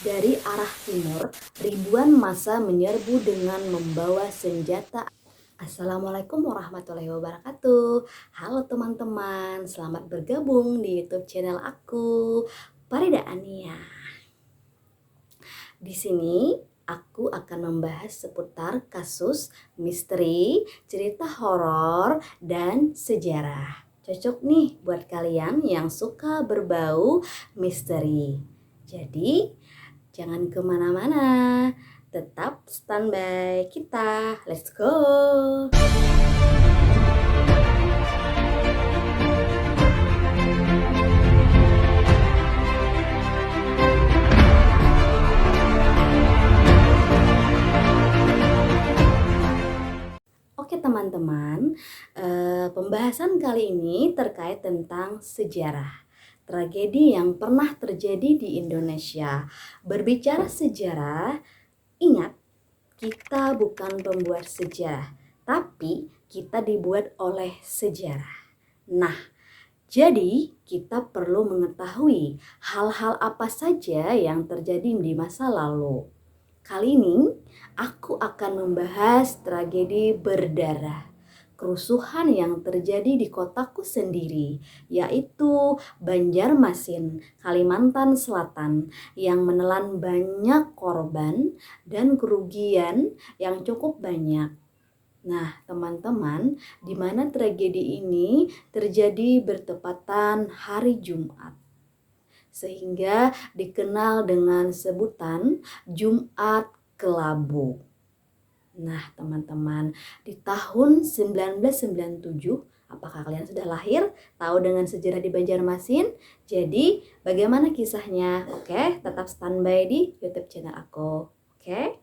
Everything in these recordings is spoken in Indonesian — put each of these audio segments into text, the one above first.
Dari arah timur, ribuan massa menyerbu dengan membawa senjata. Assalamualaikum warahmatullahi wabarakatuh. Halo teman-teman, selamat bergabung di YouTube channel aku, Farida Ania. Di sini aku akan membahas seputar kasus misteri, cerita horor, dan sejarah. Cocok nih buat kalian yang suka berbau misteri. Jadi, jangan kemana-mana, tetap standby kita. Let's go! Oke teman-teman, pembahasan kali ini terkait tentang sejarah. Tragedi yang pernah terjadi di Indonesia. Berbicara sejarah, ingat, kita bukan pembuat sejarah, tapi kita dibuat oleh sejarah. Nah, jadi kita perlu mengetahui hal-hal apa saja yang terjadi di masa lalu. Kali ini aku akan membahas tragedi berdarah, kerusuhan yang terjadi di kotaku sendiri, yaitu Banjarmasin, Kalimantan Selatan, yang menelan banyak korban dan kerugian yang cukup banyak. Nah, teman-teman, di mana tragedi ini terjadi bertepatan hari Jumat, sehingga dikenal dengan sebutan Jumat Kelabu. Nah, teman-teman, di tahun 1997, apakah kalian sudah lahir? Tahu dengan sejarah di Banjarmasin? Jadi, bagaimana kisahnya? Oke, tetap standby di YouTube channel aku. Oke?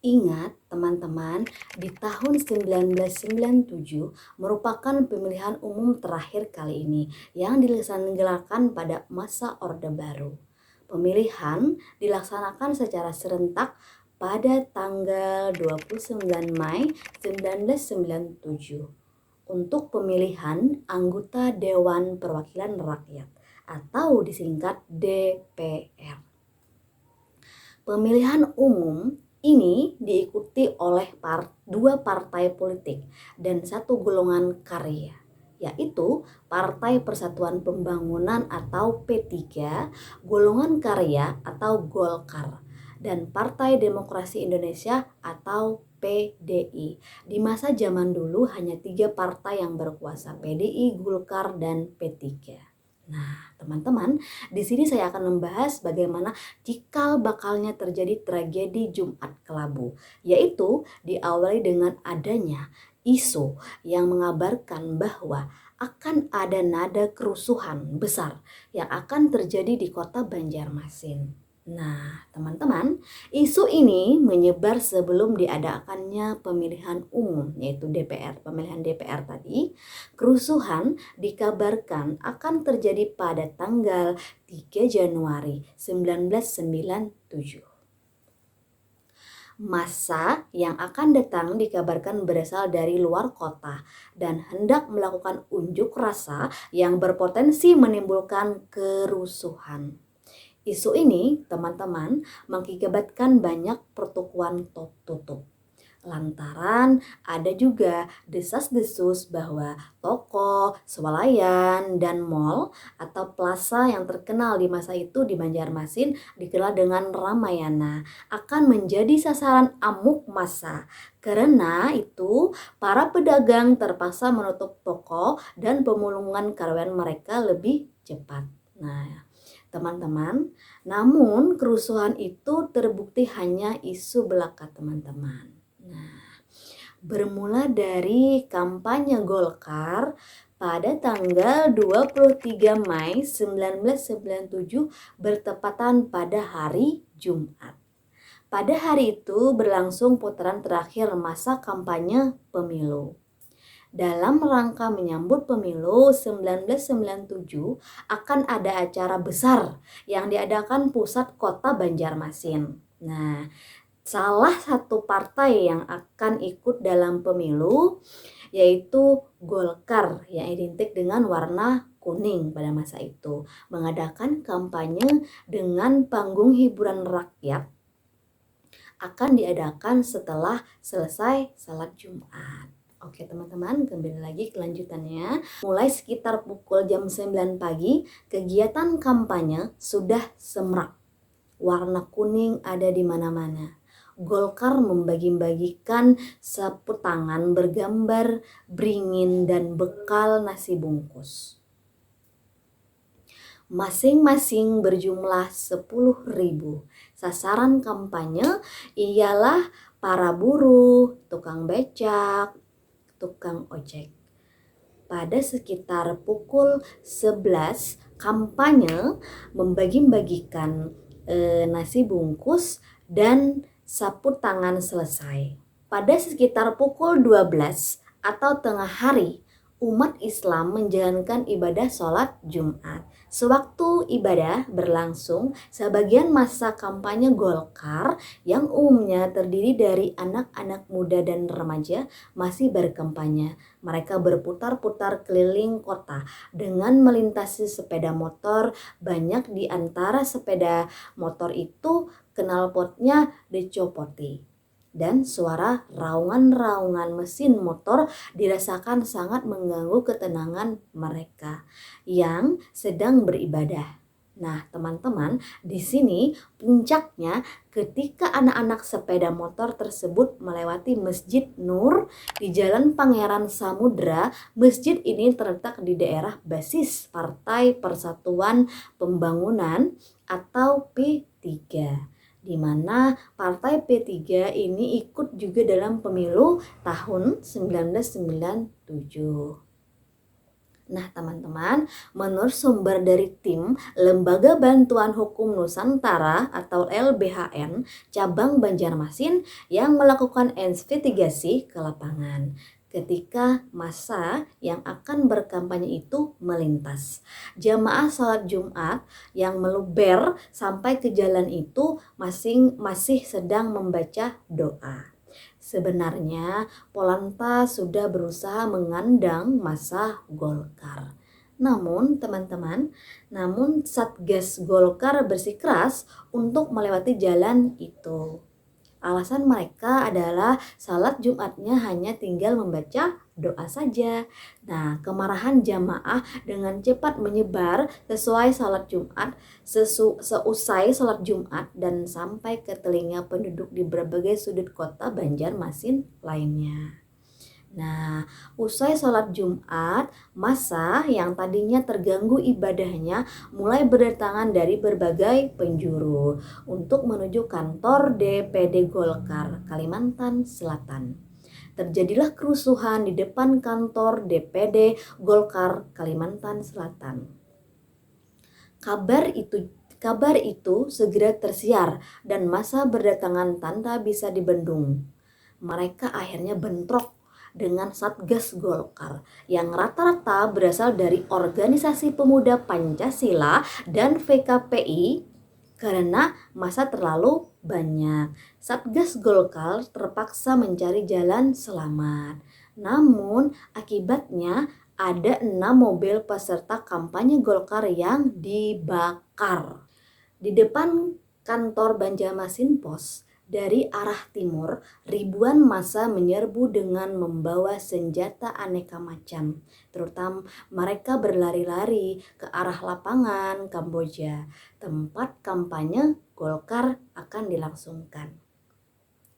Ingat teman-teman, di tahun 1997 merupakan pemilihan umum terakhir kali ini yang diselenggarakan pada masa Orde Baru. Pemilihan dilaksanakan secara serentak pada tanggal 29 Mei 1997 untuk pemilihan anggota Dewan Perwakilan Rakyat atau disingkat DPR. Pemilihan umum ini diikuti oleh dua partai politik dan satu golongan karya, yaitu Partai Persatuan Pembangunan atau P3, golongan karya atau Golkar, dan Partai Demokrasi Indonesia atau PDI. Di masa zaman dulu hanya 3 partai yang berkuasa, PDI, Golkar, dan P3. Nah, teman-teman, di sini saya akan membahas bagaimana cikal bakalnya terjadi tragedi Jumat Kelabu, yaitu diawali dengan adanya isu yang mengabarkan bahwa akan ada nada kerusuhan besar yang akan terjadi di kota Banjarmasin. Nah, teman-teman, isu ini menyebar sebelum diadakannya pemilihan umum, yaitu DPR, pemilihan DPR tadi. Kerusuhan dikabarkan akan terjadi pada tanggal 3 Januari 1997. Massa yang akan datang dikabarkan berasal dari luar kota dan hendak melakukan unjuk rasa yang berpotensi menimbulkan kerusuhan. Isu ini, teman-teman, mengakibatkan banyak pertukuan tutup. Lantaran ada juga desas-desus bahwa toko, swalayan, dan mall atau plaza yang terkenal di masa itu di Banjarmasin dikenal dengan Ramayana akan menjadi sasaran amuk massa. Karena itu, para pedagang terpaksa menutup toko dan pemulungan karyawan mereka lebih cepat. Nah, teman-teman, namun kerusuhan itu terbukti hanya isu belaka, teman-teman. Nah, bermula dari kampanye Golkar pada tanggal 23 Mei 1997 bertepatan pada hari Jumat. Pada hari itu berlangsung putaran terakhir masa kampanye pemilu. Dalam rangka menyambut pemilu 1997 akan ada acara besar yang diadakan pusat kota Banjarmasin. Nah, salah satu partai yang akan ikut dalam pemilu yaitu Golkar yang identik dengan warna kuning pada masa itu, mengadakan kampanye dengan panggung hiburan rakyat akan diadakan setelah selesai salat Jumat. Oke teman-teman, kembali lagi kelanjutannya. Mulai sekitar pukul jam 9 pagi, kegiatan kampanye sudah semerak. Warna kuning ada di mana-mana. Golkar membagi-bagikan sapu tangan bergambar beringin dan bekal nasi bungkus. Masing-masing berjumlah 10.000. Sasaran kampanye ialah para buruh, tukang becak, tukang ojek. Pada sekitar pukul 11, kampanye membagi-bagikan nasi bungkus dan sapu tangan selesai. Pada sekitar pukul 12 atau tengah hari, umat Islam menjalankan ibadah sholat Jumat. Sewaktu ibadah berlangsung, sebagian masa kampanye Golkar yang umumnya terdiri dari anak-anak muda dan remaja masih berkampanye. Mereka berputar-putar keliling kota dengan melintasi sepeda motor. Banyak di antara sepeda motor itu knalpotnya dicopoti. Dan suara raungan-raungan mesin motor dirasakan sangat mengganggu ketenangan mereka yang sedang beribadah. Nah, teman-teman, di sini puncaknya ketika anak-anak sepeda motor tersebut melewati Masjid Nur di Jalan Pangeran Samudra. Masjid ini terletak di daerah basis Partai Persatuan Pembangunan atau P3. Di mana partai P3 ini ikut juga dalam pemilu tahun 1997. Nah teman-teman, menurut sumber dari tim Lembaga Bantuan Hukum Nusantara atau LBHN cabang Banjarmasin yang melakukan investigasi ke lapangan ketika masa yang akan berkampanye itu melintas. Jamaah salat Jumat yang meluber sampai ke jalan itu masih sedang membaca doa. Sebenarnya Polantas sudah berusaha mengandang massa Golkar. Namun teman-teman, Satgas Golkar bersikeras untuk melewati jalan itu. Alasan mereka adalah salat Jumatnya hanya tinggal membaca doa saja. Nah, kemarahan jamaah dengan cepat menyebar sesuai salat Jumat, seusai salat Jumat dan sampai ke telinga penduduk di berbagai sudut kota Banjarmasin lainnya. Nah, usai sholat Jumat, massa yang tadinya terganggu ibadahnya mulai berdatangan dari berbagai penjuru untuk menuju kantor DPD Golkar Kalimantan Selatan. Terjadilah kerusuhan di depan kantor DPD Golkar Kalimantan Selatan. Kabar itu segera tersiar dan massa berdatangan tanpa bisa dibendung. Mereka akhirnya bentrok dengan Satgas Golkar yang rata-rata berasal dari Organisasi Pemuda Pancasila dan VKPI. Karena massa terlalu banyak, Satgas Golkar terpaksa mencari jalan selamat. Namun akibatnya ada 6 mobil peserta kampanye Golkar yang dibakar. Di depan kantor Banjarmasin Pos, dari arah timur, ribuan massa menyerbu dengan membawa senjata aneka macam. Terutama mereka berlari-lari ke arah lapangan Kamboja, tempat kampanye Golkar akan dilangsungkan.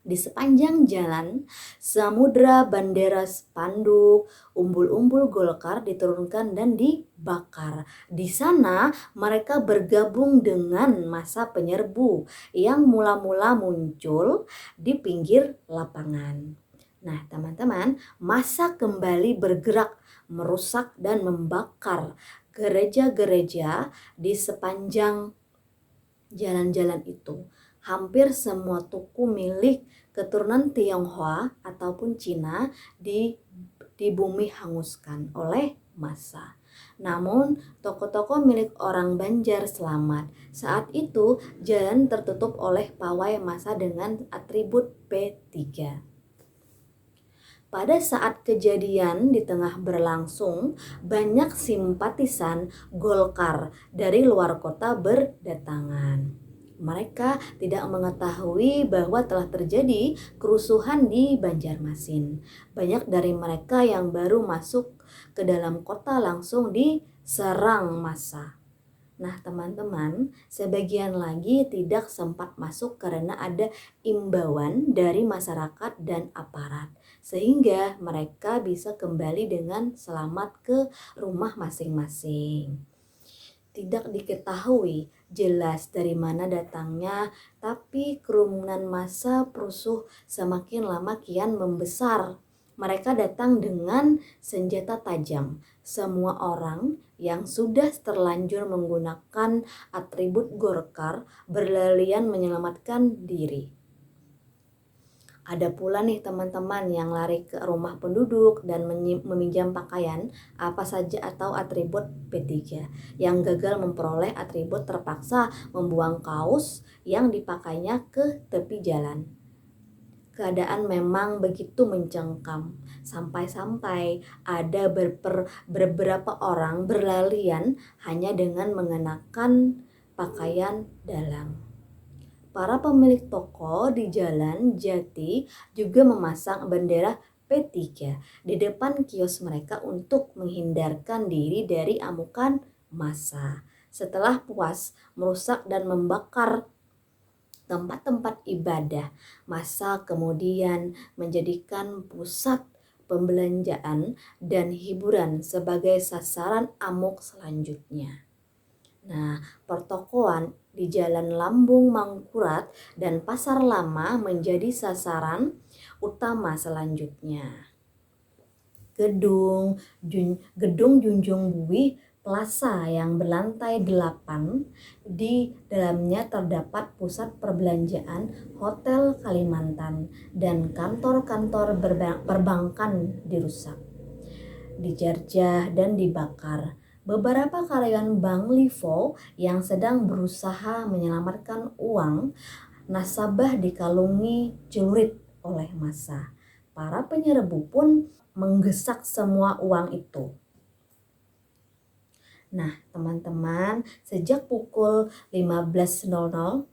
Di sepanjang jalan, samudra bendera spanduk, umbul-umbul Golkar diturunkan dan dibakar. Di sana mereka bergabung dengan massa penyerbu yang mula-mula muncul di pinggir lapangan. Nah teman-teman, massa kembali bergerak merusak dan membakar gereja-gereja di sepanjang jalan-jalan itu. Hampir semua tuku milik keturunan Tionghoa ataupun Cina di bumi hanguskan oleh massa. Namun, toko-toko milik orang Banjar selamat. Saat itu, jalan tertutup oleh pawai massa dengan atribut P3. Pada saat kejadian di tengah berlangsung, banyak simpatisan Golkar dari luar kota berdatangan. Mereka tidak mengetahui bahwa telah terjadi kerusuhan di Banjarmasin. Banyak dari mereka yang baru masuk ke dalam kota langsung diserang massa. Nah, teman-teman, sebagian lagi tidak sempat masuk karena ada imbauan dari masyarakat dan aparat, sehingga mereka bisa kembali dengan selamat ke rumah masing-masing. Tidak diketahui jelas dari mana datangnya, tapi kerumunan massa perusuh semakin lama kian membesar. Mereka datang dengan senjata tajam. Semua orang yang sudah terlanjur menggunakan atribut Golkar berlarian menyelamatkan diri. Ada pula nih teman-teman yang lari ke rumah penduduk dan meminjam pakaian apa saja atau atribut P3. Yang gagal memperoleh atribut terpaksa membuang kaos yang dipakainya ke tepi jalan. Keadaan memang begitu mencengkam, sampai-sampai ada beberapa orang berlarian hanya dengan mengenakan pakaian dalam. Para pemilik toko di Jalan Jati juga memasang bendera P3 di depan kios mereka untuk menghindarkan diri dari amukan massa. Setelah puas merusak dan membakar tempat-tempat ibadah, massa kemudian menjadikan pusat pembelanjaan dan hiburan sebagai sasaran amuk selanjutnya. Nah, pertokoan di Jalan Lambung Mangkurat dan Pasar Lama menjadi sasaran utama selanjutnya. Gedung Junjung Bui Plaza yang berlantai 8, di dalamnya terdapat pusat perbelanjaan, hotel Kalimantan, dan kantor-kantor perbankan dirusak, dijarjah dan dibakar. Beberapa karyawan Bank Livo yang sedang berusaha menyelamatkan uang nasabah dikalungi celurit oleh massa. Para penyerbu pun menggesak semua uang itu. Nah, teman-teman, sejak pukul 15.00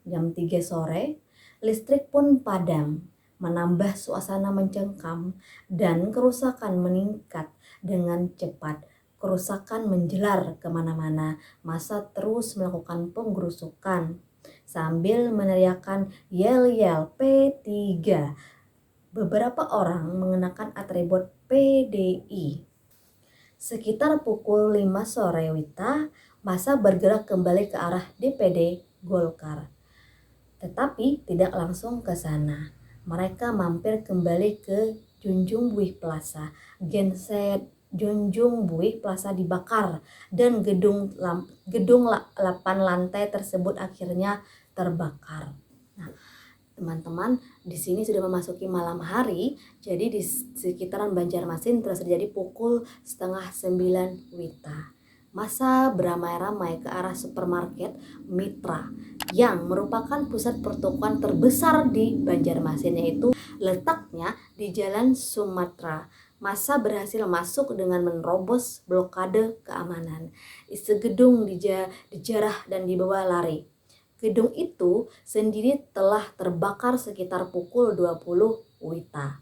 jam 3 sore, listrik pun padam, menambah suasana mencengkam dan kerusakan meningkat dengan cepat. Kerusakan menjelar kemana-mana. Massa terus melakukan penggerusukan sambil meneriakkan yel-yel P3. Beberapa orang mengenakan atribut PDI. Sekitar pukul 5 sore Wita, massa bergerak kembali ke arah DPD Golkar. Tetapi tidak langsung ke sana. Mereka mampir kembali ke Junjung Bui Plaza. Genset Junjung Bui Plaza dibakar dan gedung 8 lantai tersebut akhirnya terbakar. Nah, teman-teman, di sini sudah memasuki malam hari, jadi di sekitaran Banjarmasin telah terjadi pukul 8:30 Wita. Massa beramai-ramai ke arah supermarket Mitra yang merupakan pusat pertokoan terbesar di Banjarmasin, yaitu letaknya di Jalan Sumatera. Massa berhasil masuk dengan menerobos blokade keamanan. Isi gedung dijarah dan dibawa lari. Gedung itu sendiri telah terbakar sekitar pukul 20 Wita.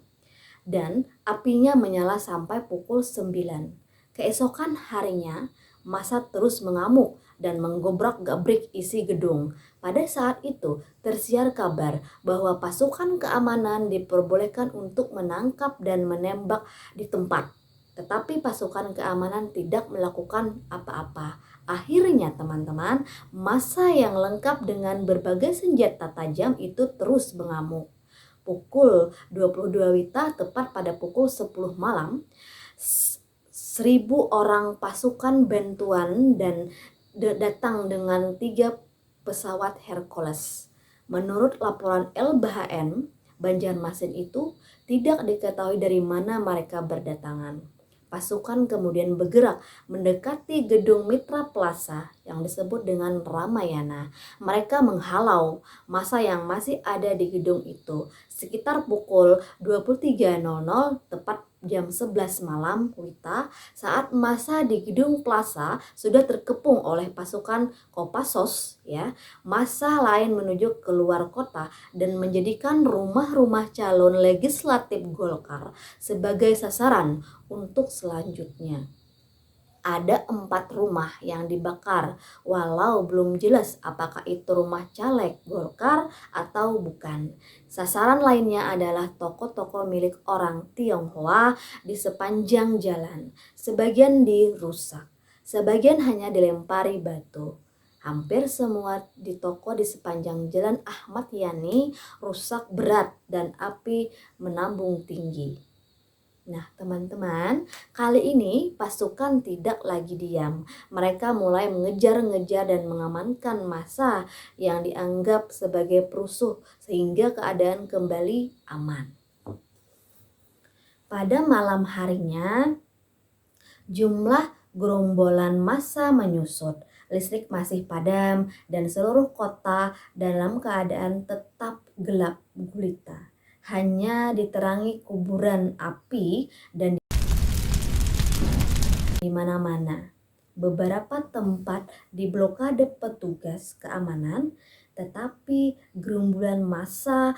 Dan apinya menyala sampai pukul 9. Keesokan harinya, massa terus mengamuk dan menggobrak-gabrik isi gedung. Pada saat itu, tersiar kabar bahwa pasukan keamanan diperbolehkan untuk menangkap dan menembak di tempat. Tetapi pasukan keamanan tidak melakukan apa-apa. Akhirnya teman-teman, massa yang lengkap dengan berbagai senjata tajam itu terus mengamuk. Pukul 22 Wita, tepat pada pukul 10 malam, 1.000 orang pasukan bantuan dan datang dengan 3 pesawat Hercules. Menurut laporan LBHN, Banjarmasin itu tidak diketahui dari mana mereka berdatangan. Pasukan kemudian bergerak mendekati gedung Mitra Plaza yang disebut dengan Ramayana. Mereka menghalau massa yang masih ada di gedung itu. Sekitar pukul 23.00 tepat jam 11 malam Wita, saat massa di gedung Plaza sudah terkepung oleh pasukan Kopassos ya, massa lain menuju keluar kota dan menjadikan rumah-rumah calon legislatif Golkar sebagai sasaran untuk selanjutnya. Ada 4 rumah yang dibakar, walau belum jelas apakah itu rumah caleg Golkar atau bukan. Sasaran lainnya adalah toko-toko milik orang Tionghoa di sepanjang jalan. Sebagian dirusak, sebagian hanya dilempari batu. Hampir semua di toko di sepanjang jalan Ahmad Yani rusak berat dan api menambung tinggi. Nah, teman-teman, kali ini pasukan tidak lagi diam. Mereka mulai mengejar-ngejar dan mengamankan massa yang dianggap sebagai perusuh sehingga keadaan kembali aman. Pada malam harinya, jumlah gerombolan massa menyusut. Listrik masih padam dan seluruh kota dalam keadaan tetap gelap gulita. Hanya diterangi kuburan api dan di mana-mana. Beberapa tempat diblokade petugas keamanan, tetapi gerombolan massa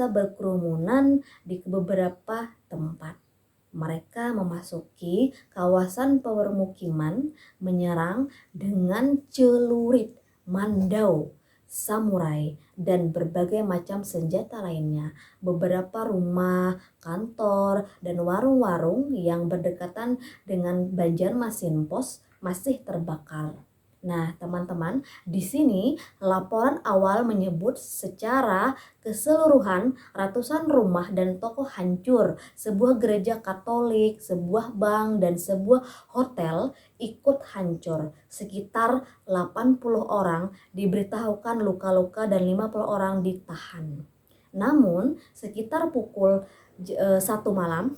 berkerumunan di beberapa tempat. Mereka memasuki kawasan permukiman, menyerang dengan celurit, mandau, samurai, dan berbagai macam senjata lainnya. Beberapa rumah, kantor, dan warung-warung yang berdekatan dengan Banjarmasin Pos masih terbakar. Nah, teman-teman, di sini laporan awal menyebut secara keseluruhan ratusan rumah dan toko hancur, sebuah gereja Katolik, sebuah bank, dan sebuah hotel ikut hancur. Sekitar 80 orang diberitahukan luka-luka dan 50 orang ditahan. Namun, sekitar pukul 1 malam,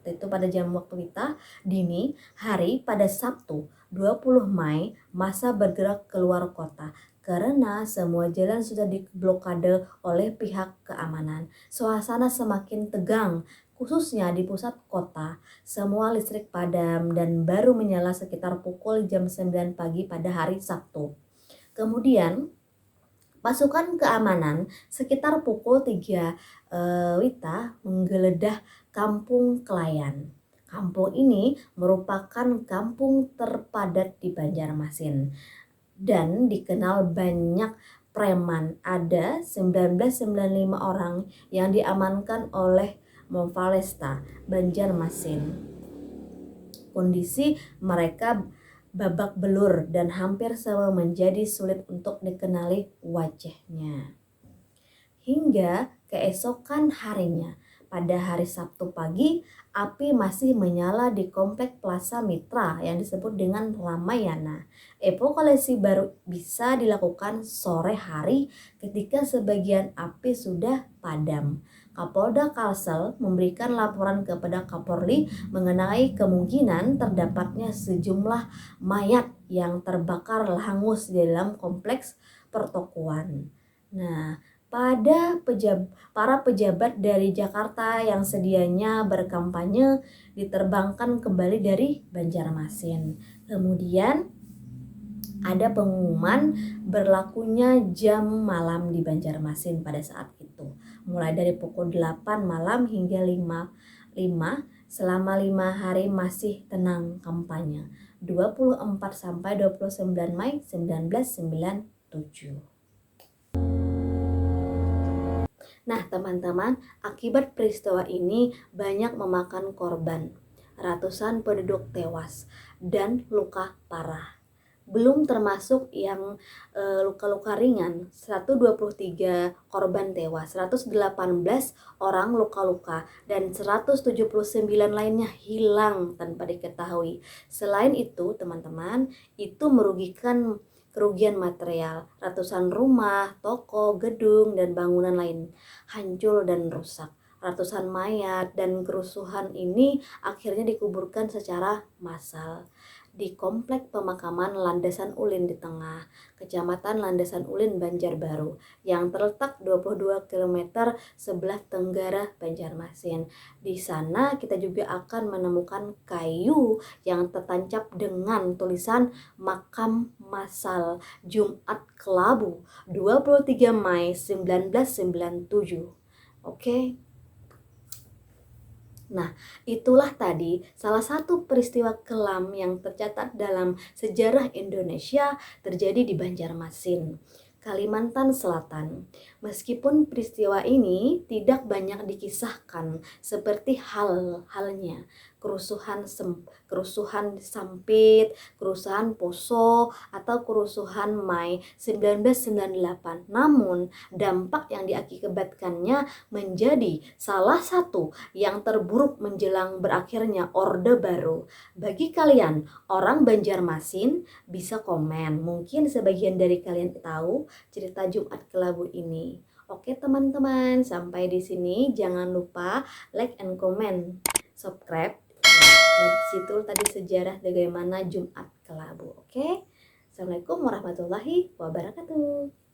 itu pada jam waktu kita dini hari pada Sabtu 20 Mei, massa bergerak keluar kota karena semua jalan sudah diblokade oleh pihak keamanan. Suasana semakin tegang, khususnya di pusat kota. Semua listrik padam dan baru menyala sekitar pukul jam 9 pagi pada hari Sabtu. Kemudian pasukan keamanan sekitar pukul 3 Wita menggeledah Kampung Kelayan. Kampung ini merupakan kampung terpadat di Banjarmasin dan dikenal banyak preman. Ada 1995 orang yang diamankan oleh Mapolresta Banjarmasin. Kondisi mereka babak belur dan hampir semua menjadi sulit untuk dikenali wajahnya. Hingga keesokan harinya, pada hari Sabtu pagi, api masih menyala di komplek Plaza Mitra yang disebut dengan Ramayana. Evakuasi baru bisa dilakukan sore hari ketika sebagian api sudah padam. Kapolda Kalsel memberikan laporan kepada Kapolri mengenai kemungkinan terdapatnya sejumlah mayat yang terbakar hangus di dalam kompleks pertokoan. Nah, para pejabat dari Jakarta yang sedianya berkampanye diterbangkan kembali dari Banjarmasin. Kemudian ada pengumuman berlakunya jam malam di Banjarmasin pada saat itu. Mulai dari pukul 8 malam hingga 5 selama 5 hari masih tenang kampanye. 24 sampai 29 Mei 1997. Nah, teman-teman, akibat peristiwa ini banyak memakan korban. Ratusan penduduk tewas dan luka parah. Belum termasuk yang luka-luka ringan, 123 korban tewas, 118 orang luka-luka, dan 179 lainnya hilang tanpa diketahui. Selain itu, teman-teman, itu merugikan kerugian material, ratusan rumah, toko, gedung, dan bangunan lain hancur dan rusak. ratusan mayat dan kerusuhan ini akhirnya dikuburkan secara massal di Komplek Pemakaman Landasan Ulin di Tengah, Kecamatan Landasan Ulin, Banjarbaru, yang terletak 22 km sebelah tenggara Banjarmasin. Di sana kita juga akan menemukan kayu yang tertancap dengan tulisan Makam Massal Jumat Kelabu 23 Mei 1997. Oke. Nah, itulah tadi salah satu peristiwa kelam yang tercatat dalam sejarah Indonesia terjadi di Banjarmasin, Kalimantan Selatan. Meskipun peristiwa ini tidak banyak dikisahkan seperti halnya kerusuhan Sampit, kerusuhan Poso, atau kerusuhan Mei 1998. Namun, dampak yang diakibatkannya menjadi salah satu yang terburuk menjelang berakhirnya Orde Baru. Bagi kalian orang Banjarmasin, bisa komen. Mungkin sebagian dari kalian tahu cerita Jumat Kelabu ini. Oke teman-teman, sampai di sini jangan lupa like and comment, subscribe. Nah, di situ tadi sejarah bagaimana Jumat Kelabu. Oke. Assalamualaikum warahmatullahi wabarakatuh.